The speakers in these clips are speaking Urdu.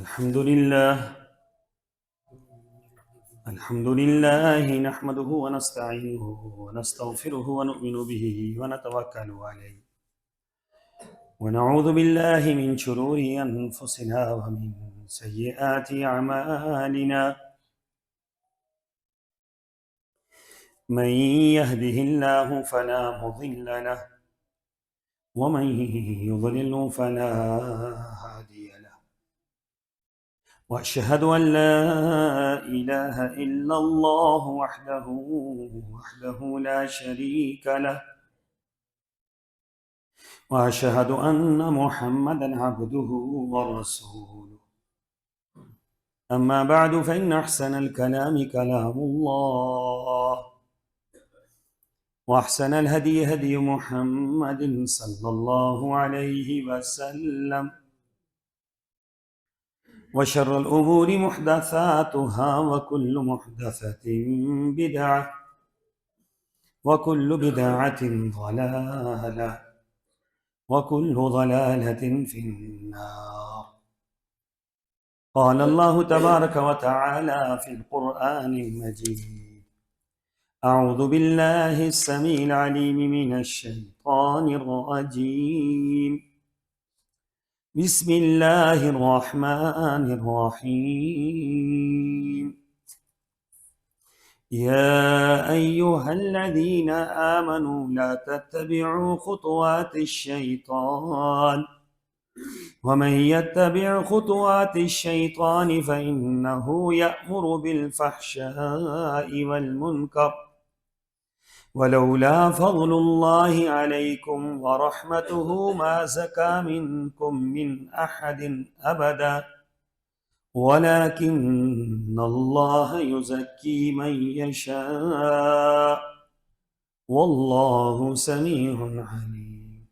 الحمد لله نحمده ونستعينه ونستغفره ونؤمن به ونتوكل عليه ونعوذ بالله من شرور أنفسنا ومن سيئات أعمالنا من يهده الله فلا مضل له ومن يضلل فلا هادي له وأشهد أن لا إله إلا الله وحده لا شريك له وأشهد أن محمدًا عبده ورسوله أما بعد فإن أحسن الكلام كلام الله وأحسن الهدي هدي محمد صلى الله عليه وسلم وشر الأمور محدثاتها وكل محدثة بدعة وكل بدعة ضلالة وكل ضلالة في النار. قال الله تبارك وتعالى في القرآن المجيد: أعوذ بالله السميع العليم من الشيطان الرجيم. بسم الله الرحمن الرحيم. يا أيها الذين آمنوا لا تتبعوا خطوات الشيطان ومن يتبع خطوات الشيطان فإنه يأمر بالفحشاء والمنكر ولولا فضل الله عليكم ورحمته ما زكى منكم من أحد أبدا ولكن الله يزكي من يشاء والله سميع عليم.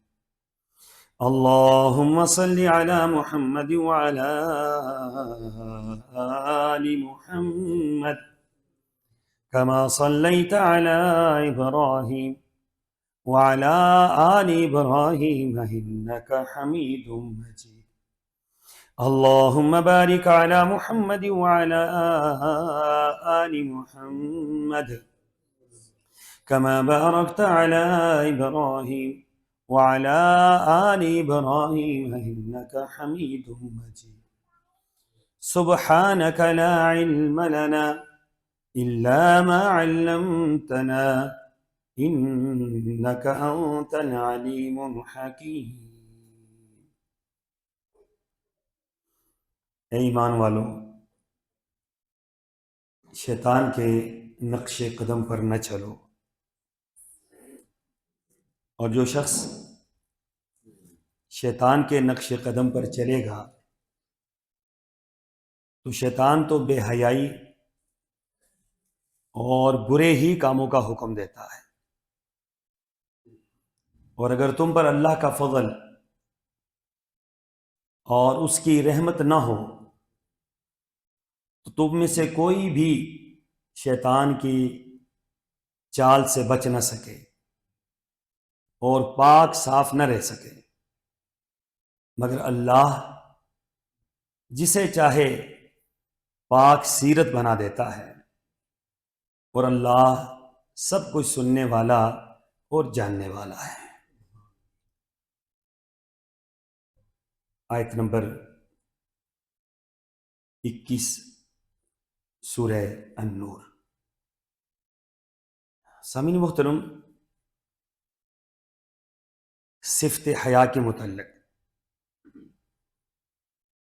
اللهم صل على محمد وعلى آل محمد كما صليت على إبراهيم وعلى آل إبراهيم إنك حميد مجيد. اللهم بارك على محمد وعلى آل محمد كما باركت على إبراهيم وعلى آل إبراهيم إنك حميد مجيد. سبحانك لا علم لنا إلا ما علمتنا إنك أنت العليم الحكيم. اے ایمان والو، شیطان کے نقش قدم پر نہ چلو، اور جو شخص شیطان کے نقش قدم پر چلے گا تو شیطان تو بے حیائی اور برے ہی کاموں کا حکم دیتا ہے، اور اگر تم پر اللہ کا فضل اور اس کی رحمت نہ ہو تو تم میں سے کوئی بھی شیطان کی چال سے بچ نہ سکے اور پاک صاف نہ رہ سکے، مگر اللہ جسے چاہے پاک سیرت بنا دیتا ہے، اور اللہ سب کچھ سننے والا اور جاننے والا ہے۔ آیت نمبر 21 سورہ النور۔ سامعین محترم، صفت حیا کے متعلق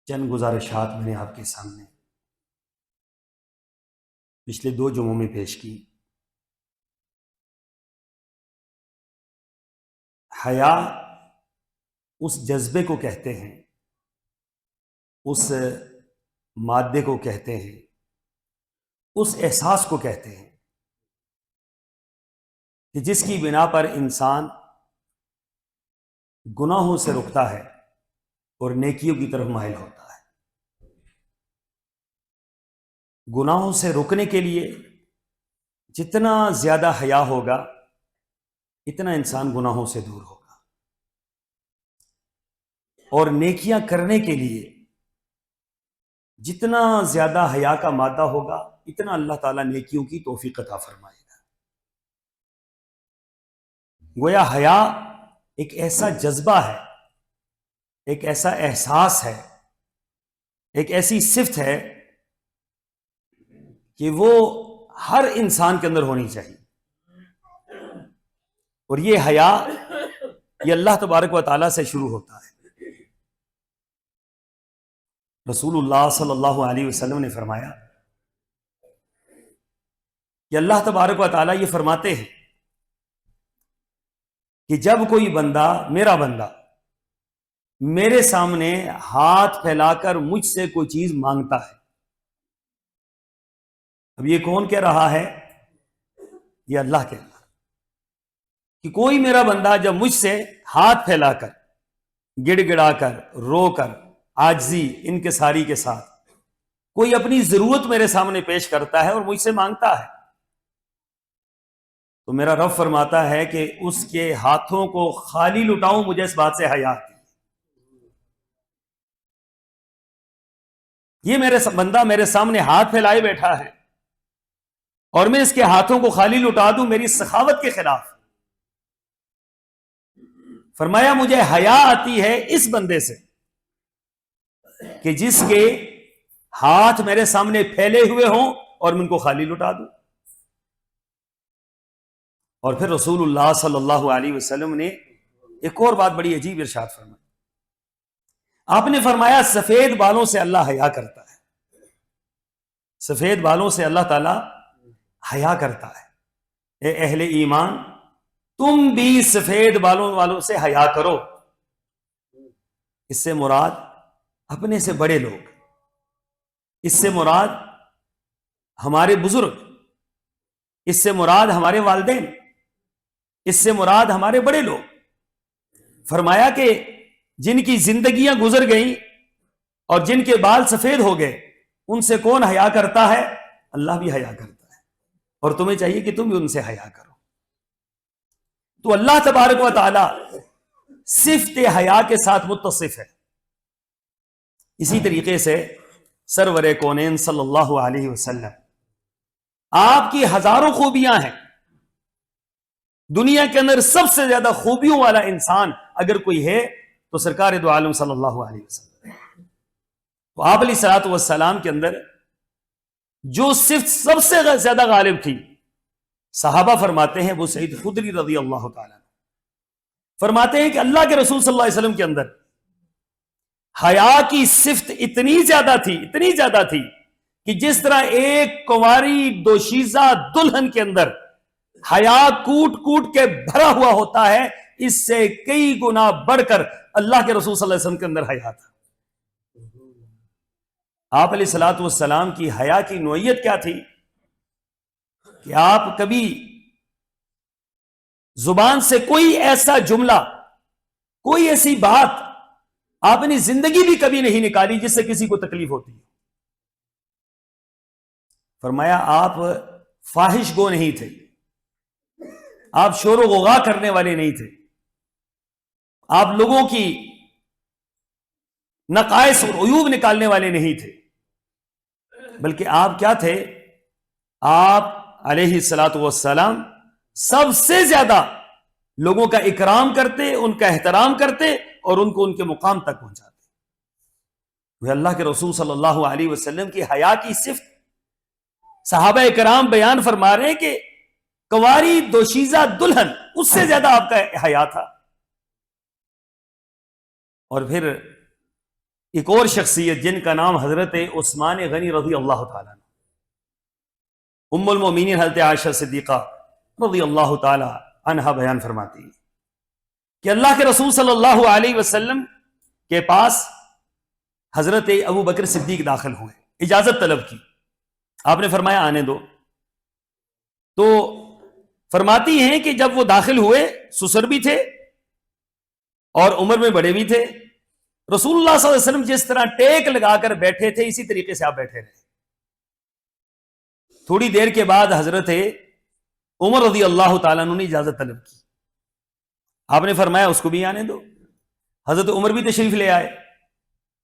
چند گزارشات میں نے آپ کے سامنے پچھلے 2 جمعوں میں پیش کی۔ حیا اس جذبے کو کہتے ہیں، اس مادے کو کہتے ہیں، اس احساس کو کہتے ہیں کہ جس کی بنا پر انسان گناہوں سے رکتا ہے اور نیکیوں کی طرف مائل ہوتا ہے۔ گناہوں سے رکنے کے لیے جتنا زیادہ حیا ہوگا اتنا انسان گناہوں سے دور ہوگا، اور نیکیاں کرنے کے لیے جتنا زیادہ حیا کا مادہ ہوگا اتنا اللہ تعالیٰ نیکیوں کی توفیق عطا فرمائے گا۔ گویا حیا ایک ایسا جذبہ ہے، ایک ایسا احساس ہے، ایک ایسی صفت ہے کہ وہ ہر انسان کے اندر ہونی چاہیے۔ اور یہ حیا یہ اللہ تبارک و تعالیٰ سے شروع ہوتا ہے۔ رسول اللہ صلی اللہ علیہ وسلم نے فرمایا کہ اللہ تبارک و تعالیٰ یہ فرماتے ہیں کہ جب کوئی بندہ، میرا بندہ، میرے سامنے ہاتھ پھیلا کر مجھ سے کوئی چیز مانگتا ہے، اب یہ کون کہہ رہا ہے؟ یہ اللہ کہہ رہا ہے کہ کوئی میرا بندہ جب مجھ سے ہاتھ پھیلا کر، گڑ گڑا کر، رو کر، عاجزی انکساری کے ساتھ کوئی اپنی ضرورت میرے سامنے پیش کرتا ہے اور مجھ سے مانگتا ہے، تو میرا رب فرماتا ہے کہ اس کے ہاتھوں کو خالی لٹاؤں، مجھے اس بات سے حیا آتی ہے۔ یہ میرے بندہ میرے سامنے ہاتھ پھیلائے بیٹھا ہے اور میں اس کے ہاتھوں کو خالی لٹا دوں، میری سخاوت کے خلاف۔ فرمایا مجھے حیا آتی ہے اس بندے سے کہ جس کے ہاتھ میرے سامنے پھیلے ہوئے ہوں اور میں ان کو خالی لٹا دوں۔ اور پھر رسول اللہ صلی اللہ علیہ وسلم نے ایک اور بات بڑی عجیب ارشاد فرمائی۔ آپ نے فرمایا سفید بالوں سے اللہ حیا کرتا ہے، سفید بالوں سے اللہ تعالی حیا کرتا ہے۔ اے اہل ایمان، تم بھی سفید بالوں والوں سے حیا کرو۔ اس سے مراد اپنے سے بڑے لوگ، اس سے مراد ہمارے بزرگ، اس سے مراد ہمارے والدین، اس سے مراد ہمارے بڑے لوگ۔ فرمایا کہ جن کی زندگیاں گزر گئیں اور جن کے بال سفید ہو گئے، ان سے کون حیا کرتا ہے؟ اللہ بھی حیا کرتا ہے، اور تمہیں چاہیے کہ تم بھی ان سے حیا کرو۔ تو اللہ تبارک و تعالی صفت حیا کے ساتھ متصف ہے۔ اسی طریقے سے سرور کونین صلی اللہ علیہ وسلم، آپ کی ہزاروں خوبیاں ہیں، دنیا کے اندر سب سے زیادہ خوبیوں والا انسان اگر کوئی ہے تو سرکار دو عالم صلی اللہ علیہ وسلم۔ تو آپ علیہ الصلوۃ والسلام کے اندر جو صفت سب سے زیادہ غالب تھی، صحابہ فرماتے ہیں، ابو سعید خدری رضی اللہ تعالیٰ فرماتے ہیں کہ اللہ کے رسول صلی اللہ علیہ وسلم کے اندر حیا کی صفت اتنی زیادہ تھی کہ جس طرح ایک کنواری دوشیزہ دلہن کے اندر حیا کوٹ کوٹ کے بھرا ہوا ہوتا ہے، اس سے کئی گنا بڑھ کر اللہ کے رسول صلی اللہ علیہ وسلم کے اندر حیا تھا۔ آپ علیہ الصلوۃ والسلام کی حیا کی نوعیت کیا تھی کہ آپ کبھی زبان سے کوئی ایسا جملہ، کوئی ایسی بات آپ نے زندگی بھی کبھی نہیں نکالی جس سے کسی کو تکلیف ہوتی ہے۔ فرمایا آپ فاحش گو نہیں تھے، آپ شور و غوغا کرنے والے نہیں تھے، آپ لوگوں کی نقائص اور عیوب نکالنے والے نہیں تھے، بلکہ آپ کیا تھے؟ آپ علیہ الصلوۃ والسلام سب سے زیادہ لوگوں کا اکرام کرتے، ان کا احترام کرتے اور ان کو ان کے مقام تک پہنچاتے۔ وہ اللہ کے رسول صلی اللہ علیہ وسلم کی حیا کی صفت صحابہ اکرام بیان فرما رہے ہیں کہ کنواری دوشیزہ دلہن، اس سے زیادہ آپ کا حیا تھا۔ اور پھر ایک اور شخصیت جن کا نام حضرت عثمان غنی رضی اللہ تعالیٰ، ام المومنین حضرت عائشہ صدیقہ رضی اللہ تعالی عنہا بیان فرماتی ہیں کہ اللہ کے رسول صلی اللہ علیہ وسلم کے پاس حضرت ابو بکر صدیق داخل ہوئے، اجازت طلب کی، آپ نے فرمایا آنے دو۔ تو فرماتی ہیں کہ جب وہ داخل ہوئے، سسر بھی تھے اور عمر میں بڑے بھی تھے، رسول اللہ صلی اللہ علیہ وسلم جس طرح ٹیک لگا کر بیٹھے تھے اسی طریقے سے آپ بیٹھے رہے۔ تھوڑی دیر کے بعد حضرت عمر رضی اللہ تعالیٰ عنہ نے اجازت طلب کی، آپ نے فرمایا اس کو بھی آنے دو۔ حضرت عمر بھی تشریف لے آئے۔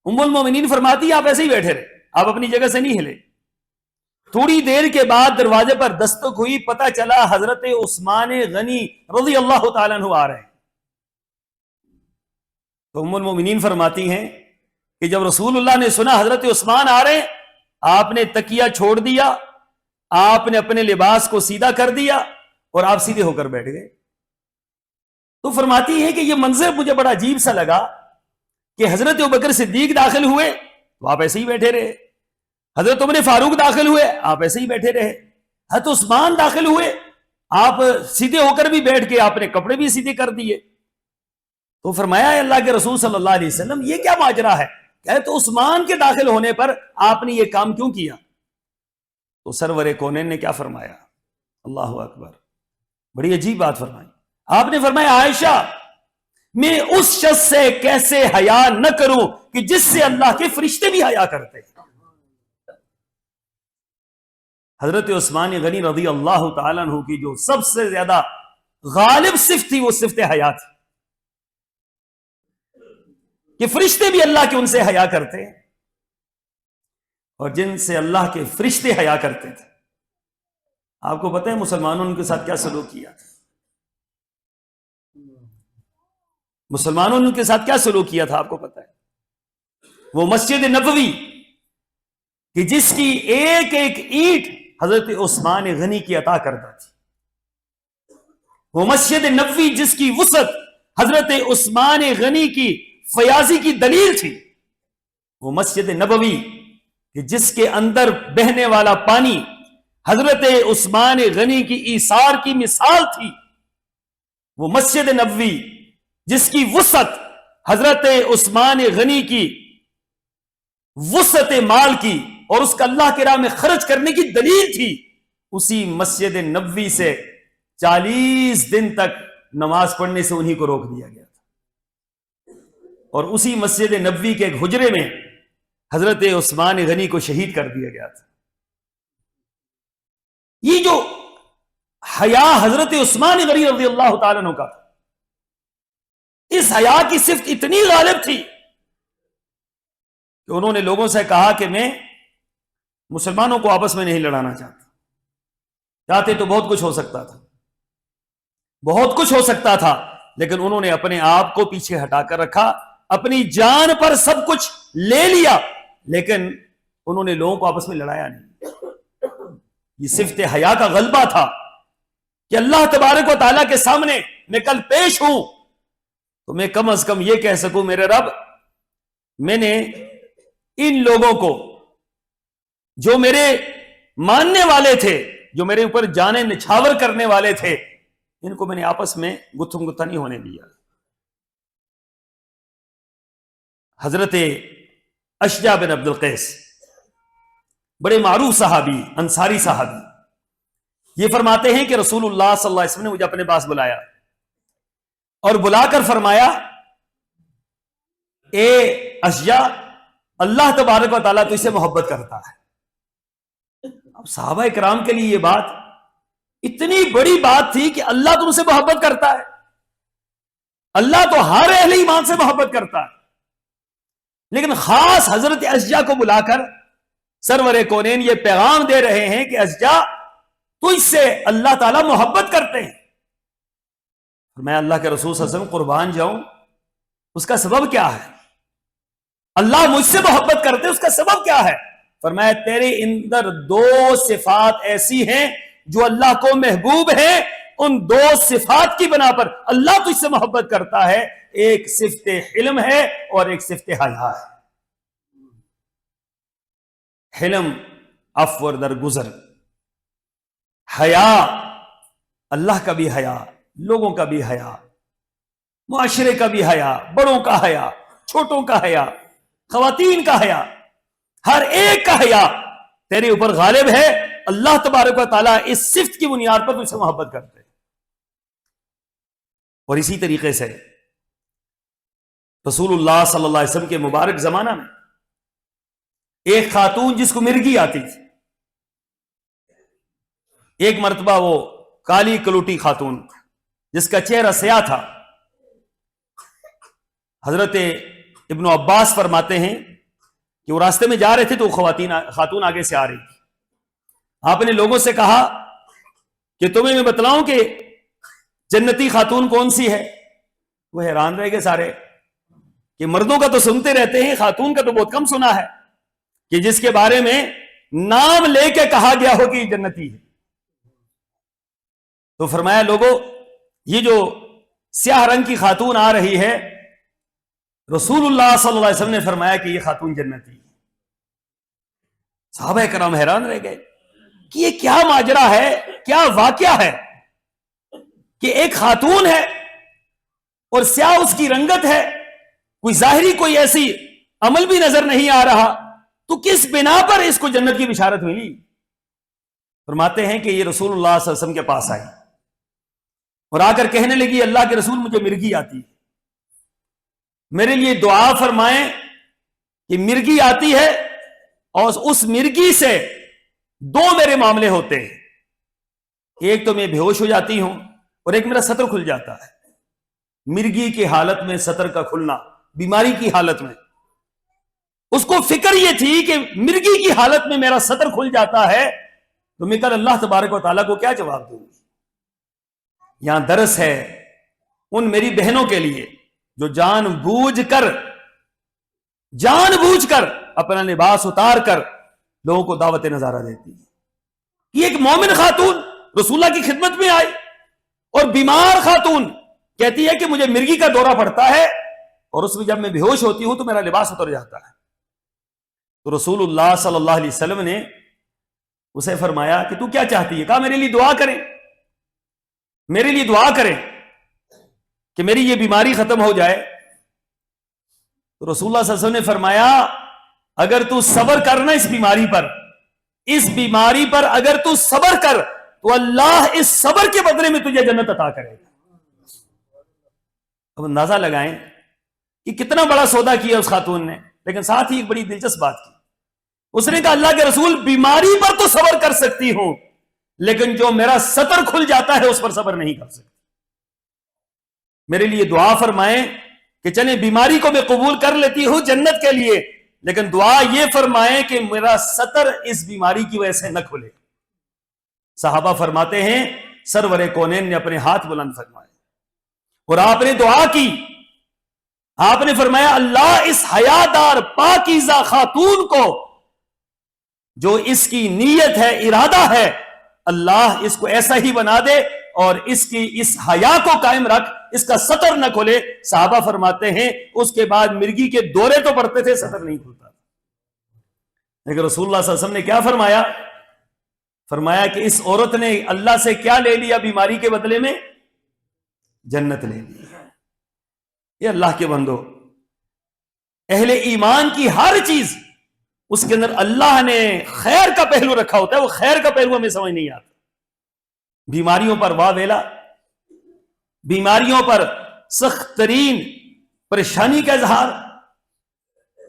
ام المومنین فرماتی آپ ایسے ہی بیٹھے رہے، آپ اپنی جگہ سے نہیں ہلے. تھوڑی دیر کے بعد دروازے پر دستک ہوئی, پتہ چلا حضرت عثمان غنی رضی اللہ تعالیٰ عنہ آ رہے ہیں. تو ام المومنین فرماتی ہیں کہ جب رسول اللہ نے سنا حضرت عثمان آ رہے ہیں, آپ نے تکیہ چھوڑ دیا, آپ نے اپنے لباس کو سیدھا کر دیا اور آپ سیدھے ہو کر بیٹھ گئے. تو فرماتی ہے کہ یہ منظر مجھے بڑا عجیب سا لگا کہ حضرت ابوبکر صدیق داخل ہوئے تو آپ ایسے ہی بیٹھے رہے, حضرت عمر فاروق داخل ہوئے آپ ایسے ہی بیٹھے رہے, حضرت عثمان داخل ہوئے آپ سیدھے ہو کر بھی بیٹھ کے آپ نے کپڑے بھی سیدھے کر دیے. تو فرمایا اللہ کے رسول صلی اللہ علیہ وسلم یہ کیا ماجرا ہے, کہ تو عثمان کے داخل ہونے پر آپ نے یہ کام کیوں کیا؟ تو سرور کونین نے کیا فرمایا؟ اللہ اکبر, بڑی عجیب بات فرمائی. آپ نے فرمایا عائشہ میں اس شخص سے کیسے حیا نہ کروں کہ جس سے اللہ کے فرشتے بھی حیا کرتے ہیں. حضرت عثمان غنی رضی اللہ تعالیٰ عنہ کی جو سب سے زیادہ غالب صفت تھی وہ صفت حیا تھی, کہ فرشتے بھی اللہ کے ان سے حیا کرتے ہیں, اور جن سے اللہ کے فرشتے حیا کرتے تھے. آپ کو پتہ ہے مسلمانوں نے ان کے ساتھ کیا سلوک کیا تھا؟ مسلمانوں نے ان کے ساتھ کیا سلوک کیا تھا آپ کو پتہ ہے؟ وہ مسجد نبوی کہ جس کی ایک ایک اینٹ حضرت عثمان غنی کی عطا کرتا تھی, وہ مسجد نبوی جس کی وسعت حضرت عثمان غنی کی فیاضی کی دلیل تھی, وہ مسجد نبوی کہ جس کے اندر بہنے والا پانی حضرت عثمان غنی کی ایثار کی مثال تھی, وہ مسجد نبوی جس کی وسعت حضرت عثمان غنی کی وسعت مال کی اور اس کا اللہ کے راہ میں خرچ کرنے کی دلیل تھی, اسی مسجد نبوی سے 40 دن تک نماز پڑھنے سے انہی کو روک دیا گیا تھا, اور اسی مسجد نبوی کے ایک حجرے میں حضرت عثمان غنی کو شہید کر دیا گیا تھا. یہ جو حیا حضرت عثمان غنی رضی اللہ تعالیٰ عنہ کا تھا, اس حیا کی صفت اتنی غالب تھی کہ انہوں نے لوگوں سے کہا کہ میں مسلمانوں کو آپس میں نہیں لڑانا چاہتا, چاہتے تو بہت کچھ ہو سکتا تھا, بہت کچھ ہو سکتا تھا, لیکن انہوں نے اپنے آپ کو پیچھے ہٹا کر رکھا, اپنی جان پر سب کچھ لے لیا, لیکن انہوں نے لوگوں کو آپس میں لڑایا نہیں. یہ صفت حیا کا غلبہ تھا کہ اللہ تبارک و تعالیٰ کے سامنے میں کل پیش ہوں تو میں کم از کم یہ کہہ سکوں میرے رب میں نے ان لوگوں کو جو میرے ماننے والے تھے, جو میرے اوپر جانے نچھاور کرنے والے تھے, ان کو میں نے آپس میں گتھم گتھا نہیں ہونے دیا. حضرت اشجع بن عبد القیس بڑے معروف صحابی, انصاری صحابی, یہ فرماتے ہیں کہ رسول اللہ صلی اللہ علیہ وسلم نے مجھے اپنے پاس بلایا اور بلا کر فرمایا اے اشجع اللہ تبارک و تعالیٰ تو اسے محبت کرتا ہے. اب صحابہ کرام کے لیے یہ بات اتنی بڑی بات تھی کہ اللہ تم سے محبت کرتا ہے, اللہ تو ہر اہل ایمان سے محبت کرتا ہے, لیکن خاص حضرت اشجع کو بلا کر سرور کونین یہ پیغام دے رہے ہیں کہ اشجع تو اس سے اللہ تعالیٰ محبت کرتے ہیں. میں اللہ کے رسول صلی اللہ علیہ وسلم قربان جاؤں, اس کا سبب کیا ہے؟ اللہ مجھ سے محبت کرتے اس کا سبب کیا ہے؟ فرمایا تیرے اندر 2 صفات ایسی ہیں جو اللہ کو محبوب ہیں, ان 2 صفات کی بنا پر اللہ تجھ سے محبت کرتا ہے, ایک صفت حلم ہے اور ایک صفت حیا ہے. حلم عفو درگزر, حیا اللہ کا بھی حیا, لوگوں کا بھی حیا, معاشرے کا بھی حیا, بڑوں کا حیا, چھوٹوں کا حیا, خواتین کا حیا, ہر ایک کا حیا تیرے اوپر غالب ہے. اللہ تبارک و تعالیٰ اس صفت کی بنیاد پر تجھ سے محبت کرتے ہیں. اور اسی طریقے سے رسول اللہ صلی اللہ علیہ وسلم کے مبارک زمانہ میں ایک خاتون جس کو مرگی آتی تھی, ایک مرتبہ وہ کالی کلوٹی خاتون جس کا چہرہ سیاہ تھا, حضرت ابن عباس فرماتے ہیں کہ وہ راستے میں جا رہے تھے تو خاتون آگے سے آ رہی تھی. آپ نے لوگوں سے کہا کہ تمہیں میں بتلاؤں کہ جنتی خاتون کون سی ہے؟ وہ حیران رہ گئے سارے کہ مردوں کا تو سنتے رہتے ہیں، خاتون کا تو بہت کم سنا ہے کہ جس کے بارے میں نام لے کے کہا گیا ہو کہ یہ جنتی ہے. تو فرمایا لوگوں، یہ جو سیاہ رنگ کی خاتون آ رہی ہے، رسول اللہ صلی اللہ علیہ وسلم نے فرمایا کہ یہ خاتون جنتی ہے. صحابہ کرام حیران رہ گئے کہ یہ کیا ماجرا ہے، کیا واقعہ ہے کہ ایک خاتون ہے اور سیاہ اس کی رنگت ہے، کوئی ظاہری کوئی ایسی عمل بھی نظر نہیں آ رہا، تو کس بنا پر اس کو جنت کی بشارت ملی؟ فرماتے ہیں کہ یہ رسول اللہ صلی اللہ علیہ وسلم کے پاس آئی اور آ کر کہنے لگی، اللہ کے رسول مجھے مرگی آتی ہے، میرے لیے دعا فرمائیں کہ مرگی آتی ہے اور اس مرگی سے دو میرے معاملے ہوتے ہیں، ایک تو میں بے ہوش ہو جاتی ہوں اور ایک میرا سطر کھل جاتا ہے. مرگی کی حالت میں سطر کا کھلنا، بیماری کی حالت میں اس کو فکر یہ تھی کہ مرگی کی حالت میں میرا سطر کھل جاتا ہے تو میں کل اللہ تبارک و تعالیٰ کو کیا جواب دوں گی. یہاں درس ہے ان میری بہنوں کے لیے جو جان بوجھ کر اپنا لباس اتار کر لوگوں کو دعوت نظارہ دیتی ہے. یہ ایک مومن خاتون رسول اللہ کی خدمت میں آئی اور بیمار خاتون کہتی ہے کہ مجھے مرگی کا دورہ پڑتا ہے اور اس میں جب میں بے ہوش ہوتی ہوں تو میرا لباس اتر جاتا ہے. تو رسول اللہ صلی اللہ علیہ وسلم نے اسے فرمایا کہ تو کیا چاہتی ہے؟ کہا میرے لیے دعا کریں، میرے لیے دعا کریں کہ میری یہ بیماری ختم ہو جائے. تو رسول اللہ صلی اللہ علیہ وسلم نے فرمایا اگر تو صبر کرنا اس بیماری پر اگر تو صبر کر تو اللہ اس صبر کے بدلے میں تجھے جنت عطا کرے گا. اب اندازہ لگائیں کہ کتنا بڑا سودا کیا اس خاتون نے، لیکن ساتھ ہی ایک بڑی دلچسپ بات کی. اس نے کہا اللہ کے رسول بیماری پر تو صبر کر سکتی ہوں لیکن جو میرا سطر کھل جاتا ہے اس پر صبر نہیں کر سکتی. میرے لیے دعا فرمائیں کہ چلیں بیماری کو میں قبول کر لیتی ہوں جنت کے لیے، لیکن دعا یہ فرمائیں کہ میرا سطر اس بیماری کی وجہ سے نہ کھلے. صحابہ فرماتے ہیں سرور کونین نے اپنے ہاتھ بلند فرمائے اور آپ نے دعا کی. آپ نے فرمایا اللہ اس حیادار پاکیزہ خاتون کو جو اس کی نیت ہے، ارادہ ہے، اللہ اس کو ایسا ہی بنا دے اور اس کی اس حیا کو قائم رکھ، اس کا سطر نہ کھلے. صحابہ فرماتے ہیں اس کے بعد مرگی کے دورے تو پڑتے تھے، سطر نہیں کھلتا. لیکن رسول اللہ صلی اللہ علیہ وسلم نے کیا فرمایا؟ فرمایا کہ اس عورت نے اللہ سے کیا لے لیا بیماری کے بدلے میں؟ جنت لے لی. یہ اللہ کے بندو، اہل ایمان کی ہر چیز اس کے اندر اللہ نے خیر کا پہلو رکھا ہوتا ہے، وہ خیر کا پہلو ہمیں سمجھ نہیں آتا. بیماریوں پر واہ ویلا، بیماریوں پر سخت ترین پریشانی کا اظہار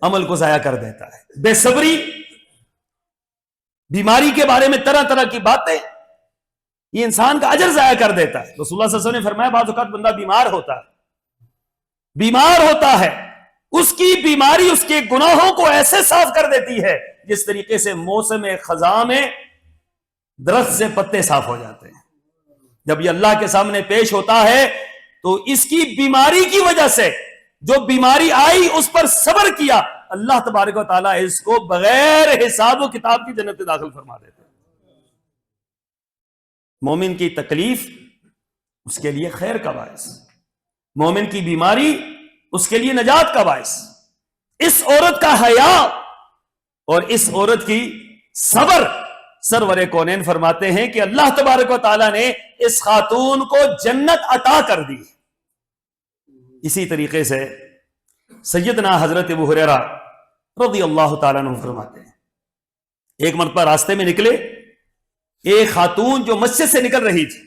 عمل کو ضائع کر دیتا ہے. بے صبری، بیماری کے بارے میں طرح طرح کی باتیں، یہ انسان کا اجر ضائع کر دیتا ہے. رسول اللہ صلی اللہ علیہ وسلم نے فرمایا بعض اوقات بندہ بیمار ہوتا ہے، اس کی بیماری اس کے گناہوں کو ایسے صاف کر دیتی ہے جس طریقے سے موسم خزاں میں درخت سے پتے صاف ہو جاتے ہیں. جب یہ اللہ کے سامنے پیش ہوتا ہے تو اس کی بیماری کی وجہ سے جو بیماری آئی اس پر صبر کیا، اللہ تبارک و تعالیٰ اس کو بغیر حساب و کتاب کی جنت میں داخل فرما دیتے ہیں. مومن کی تکلیف اس کے لیے خیر کا باعث، مومن کی بیماری اس کے لیے نجات کا باعث. اس عورت کا حیا اور اس عورت کی صبر، سرور کونین فرماتے ہیں کہ اللہ تبارک و تعالیٰ نے اس خاتون کو جنت عطا کر دی. اسی طریقے سے سیدنا حضرت ابو ہریرہ رضی اللہ تعالیٰ عنہ فرماتے ہیں ایک مرتبہ راستے میں نکلے، ایک خاتون جو مسجد سے نکل رہی تھی،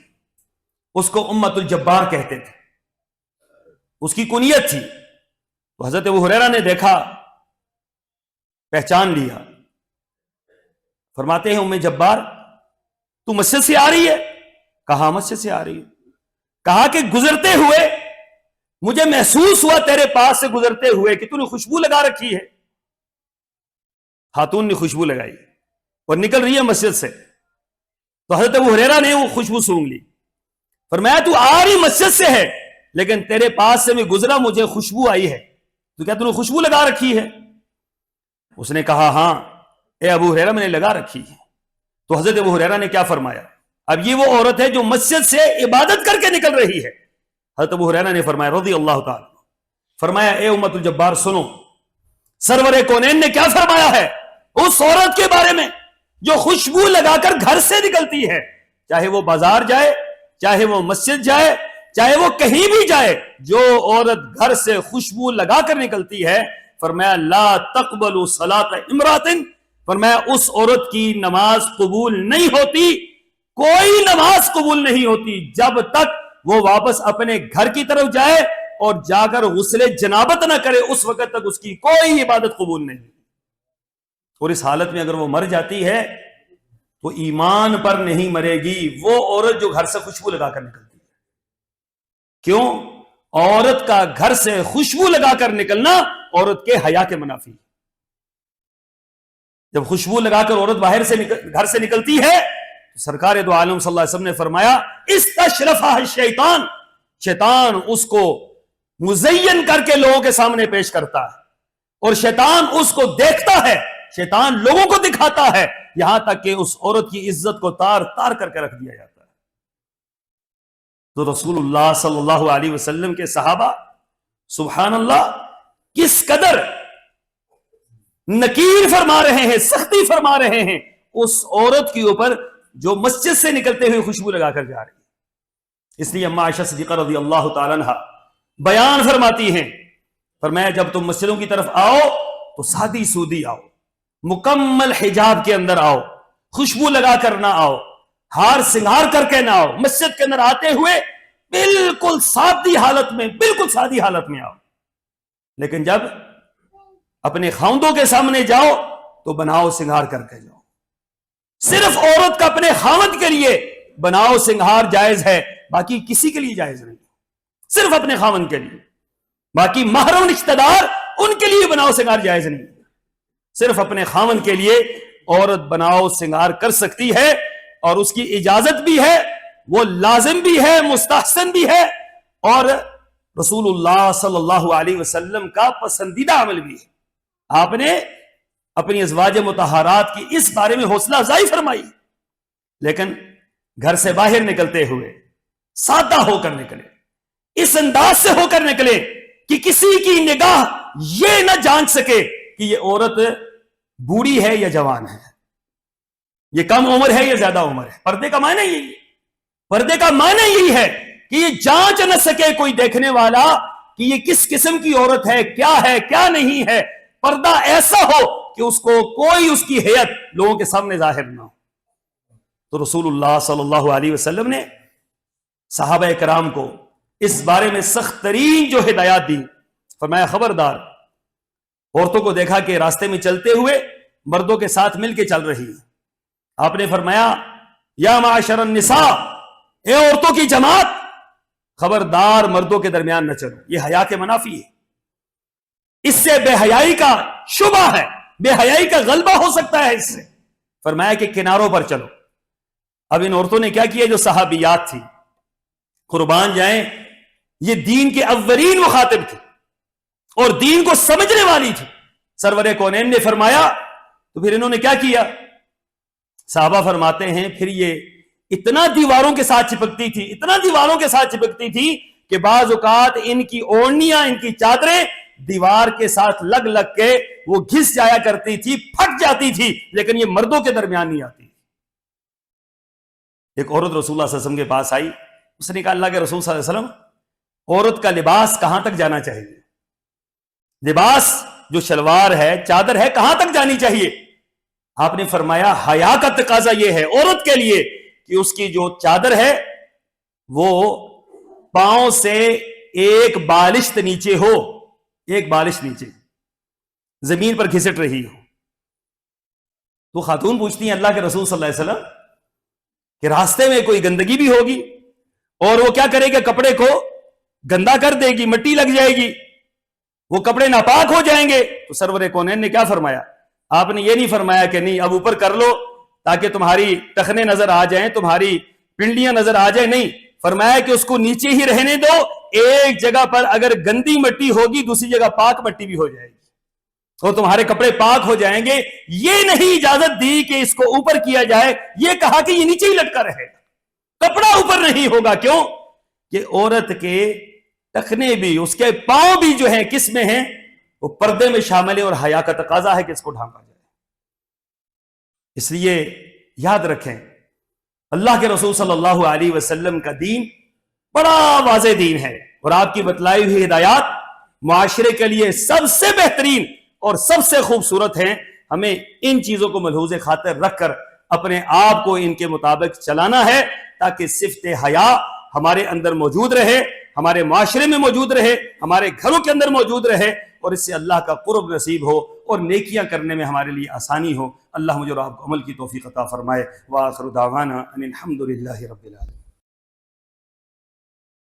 اس کو امت الجبار کہتے تھے، اس کی کنیت تھی. تو حضرت ابو ہریرہ نے دیکھا، پہچان لیا. فرماتے ہیں ام جبار تو مسجد سے آ رہی ہے؟ کہا مسجد سے آ رہی ہے. کہا کہ گزرتے ہوئے مجھے محسوس ہوا تیرے پاس سے گزرتے ہوئے کہ تو نے خوشبو لگا رکھی ہے. خاتون نے خوشبو لگائی اور نکل رہی ہے مسجد سے، تو حضرت ابو ہریرہ نے وہ خوشبو سونگھ لی. فرمایا تو آ رہی مسجد سے ہے لیکن تیرے پاس سے میں گزرا مجھے خوشبو آئی ہے، تو کیا تم نے خوشبو لگا رکھی ہے؟ اس نے کہا ہاں اے ابو ہریرہ میں نے لگا رکھی ہے. تو حضرت ابو ہریرہ نے کیا فرمایا؟ اب یہ وہ عورت ہے جو مسجد سے عبادت کر کے نکل رہی ہے. حضرت ابو ہریرہ نے فرمایا رضی اللہ تعالی، فرمایا اے امت الجبار سنو، سرور کونین نے کیا فرمایا ہے اس عورت کے بارے میں جو خوشبو لگا کر گھر سے نکلتی ہے، چاہے وہ بازار جائے، چاہے وہ مسجد جائے، چاہے وہ کہیں بھی جائے، جو عورت گھر سے خوشبو لگا کر نکلتی ہے، فرمایا لا تقبل صلاۃ امرات، فرمایا اس عورت کی نماز قبول نہیں ہوتی، کوئی نماز قبول نہیں ہوتی جب تک وہ واپس اپنے گھر کی طرف جائے اور جا کر غسل جنابت نہ کرے، اس وقت تک اس کی کوئی عبادت قبول نہیں. اور اس حالت میں اگر وہ مر جاتی ہے تو ایمان پر نہیں مرے گی وہ عورت جو گھر سے خوشبو لگا کر نکلتی ہے. کیوں؟ عورت کا گھر سے خوشبو لگا کر نکلنا عورت کے حیا کے منافی. جب خوشبو لگا کر عورت باہر سے گھر سے نکلتی ہے تو سرکار دو عالم صلی اللہ علیہ وسلم نے فرمایا استشرفہ الشیطان، شیطان اس کو مزین کر کے لوگوں کے سامنے پیش کرتا ہے اور شیطان اس کو دیکھتا ہے، شیطان لوگوں کو دکھاتا ہے، یہاں تک کہ اس عورت کی عزت کو تار تار کر کے رکھ دیا جاتا ہے. تو رسول اللہ صلی اللہ علیہ وسلم کے صحابہ سبحان اللہ کس قدر نکیر فرما رہے ہیں، سختی فرما رہے ہیں اس عورت کے اوپر جو مسجد سے نکلتے ہوئے خوشبو لگا کر جا رہی ہے. اس لیے اما عائشہ صدیقہ رضی اللہ تعالی عنہ بیان فرماتی ہیں، فرمایا جب تم مسجدوں کی طرف آؤ تو سادی سودی آؤ، مکمل حجاب کے اندر آؤ، خوشبو لگا کر نہ آؤ، ہار سنگار کر کے نہ آؤ، مسجد کے اندر آتے ہوئے بالکل سادی حالت میں، بالکل سادی حالت میں آؤ. لیکن جب اپنے خاوندوں کے سامنے جاؤ تو بناؤ سنگار کر کے جاؤ. صرف عورت کا اپنے خاوند کے لیے بناؤ سنگار جائز ہے، باقی کسی کے لیے جائز نہیں، صرف اپنے خاوند کے لیے. باقی محرم رشتہ دار ان کے لیے بناؤ سنگار جائز نہیں، صرف اپنے خاوند کے لیے عورت بناؤ سنگار کر سکتی ہے اور اس کی اجازت بھی ہے، وہ لازم بھی ہے، مستحسن بھی ہے اور رسول اللہ صلی اللہ علیہ وسلم کا پسندیدہ عمل بھی ہے. آپ نے اپنی ازواج مطہرات کی اس بارے میں حوصلہ افزائی فرمائی، لیکن گھر سے باہر نکلتے ہوئے سادہ ہو کر نکلے، اس انداز سے ہو کر نکلے کہ کسی کی نگاہ یہ نہ جان سکے کہ یہ عورت بوڑھی ہے یا جوان ہے، یہ کم عمر ہے یا زیادہ عمر ہے. پردے کا معنی یہی ہے، پردے کا معنی یہی ہے کہ یہ جانچ نہ سکے کوئی دیکھنے والا کہ یہ کس قسم کی عورت ہے کیا نہیں ہے. پردہ ایسا ہو کہ اس کو کوئی اس کی حیت لوگوں کے سامنے ظاہر نہ ہو. تو رسول اللہ صلی اللہ علیہ وسلم نے صحابہ کرام کو اس بارے میں سخت ترین جو ہدایات دی، فرمایا خبردار عورتوں کو دیکھا کہ راستے میں چلتے ہوئے مردوں کے ساتھ مل کے چل رہی ہیں، آپ نے فرمایا یا معاشر النساء، اے عورتوں کی جماعت، خبردار مردوں کے درمیان نہ چلو، یہ حیا کے منافی ہے، اس سے بے حیائی کا شبہ ہے، بے حیائی کا غلبہ ہو سکتا ہے اس سے. فرمایا کہ کناروں پر چلو. اب ان عورتوں نے کیا کیا جو صحابیات تھی، قربان جائیں یہ دین کے اولین مخاطب تھی اور دین کو سمجھنے والی تھی. سرور کونین نے فرمایا تو پھر انہوں نے کیا کیا؟ صحابہ فرماتے ہیں پھر یہ اتنا دیواروں کے ساتھ چپکتی تھی، اتنا دیواروں کے ساتھ چپکتی تھی کہ بعض اوقات ان کی اوڑھنیاں، ان کی چادریں دیوار کے ساتھ لگ لگ کے وہ گھس جایا کرتی تھی، پھٹ جاتی تھی، لیکن یہ مردوں کے درمیان نہیں آتی. ایک عورت رسول اللہ صلی اللہ علیہ وسلم کے پاس آئی، اس نے کہا اللہ کے رسول صلی اللہ علیہ وسلم عورت کا لباس کہاں تک جانا چاہیے؟ لباس جو شلوار ہے، چادر ہے، کہاں تک جانی چاہیے؟ آپ نے فرمایا حیا کا تقاضا یہ ہے عورت کے لیے کہ اس کی جو چادر ہے وہ پاؤں سے ایک بالشت نیچے ہو، ایک بالش نیچے، زمین پر گھسٹ رہی ہو. تو خاتون پوچھتی ہیں اللہ کے رسول صلی اللہ علیہ وسلم کہ راستے میں کوئی گندگی بھی ہوگی اور وہ کیا کرے گا؟ کپڑے کو گندا کر دے گی، مٹی لگ جائے گی، وہ کپڑے ناپاک ہو جائیں گے. تو سرور کونین نے کیا فرمایا؟ آپ نے یہ نہیں فرمایا کہ نہیں اب اوپر کر لو تاکہ تمہاری ٹخنے نظر آ جائیں، تمہاری پنڈلیاں نظر آ جائیں، نہیں، فرمایا کہ اس کو نیچے ہی رہنے دو، ایک جگہ پر اگر گندی مٹی ہوگی دوسری جگہ پاک مٹی بھی ہو جائے گی اور تمہارے کپڑے پاک ہو جائیں گے۔ یہ نہیں اجازت دی کہ اس کو اوپر کیا جائے، یہ کہا کہ یہ نیچے ہی لٹکا رہے گا، کپڑا اوپر نہیں ہوگا۔ کیوں کہ عورت کے ٹخنے بھی، اس کے پاؤں بھی جو ہیں کس میں ہیں؟ وہ پردے میں شامل ہے، اور حیا کا تقاضا ہے کہ اس کو ڈھانپا جائے۔ اس لیے یاد رکھیں اللہ کے رسول صلی اللہ علیہ وسلم کا دین بڑا واضح دین ہے، اور آپ کی بتلائی ہوئی ہدایات معاشرے کے لیے سب سے بہترین اور سب سے خوبصورت ہیں۔ ہمیں ان چیزوں کو ملحوظ خاطر رکھ کر اپنے آپ کو ان کے مطابق چلانا ہے، تاکہ صفت حیا ہمارے اندر موجود رہے، ہمارے معاشرے میں موجود رہے، ہمارے گھروں کے اندر موجود رہے، اور اس سے اللہ کا قرب نصیب ہو اور نیکیاں کرنے میں ہمارے لیے آسانی ہو۔ اللہ مجھے اور آپ کو عمل کی توفیق عطا فرمائے۔ وآخر دعوانا ان الحمد للہ رب العالمین۔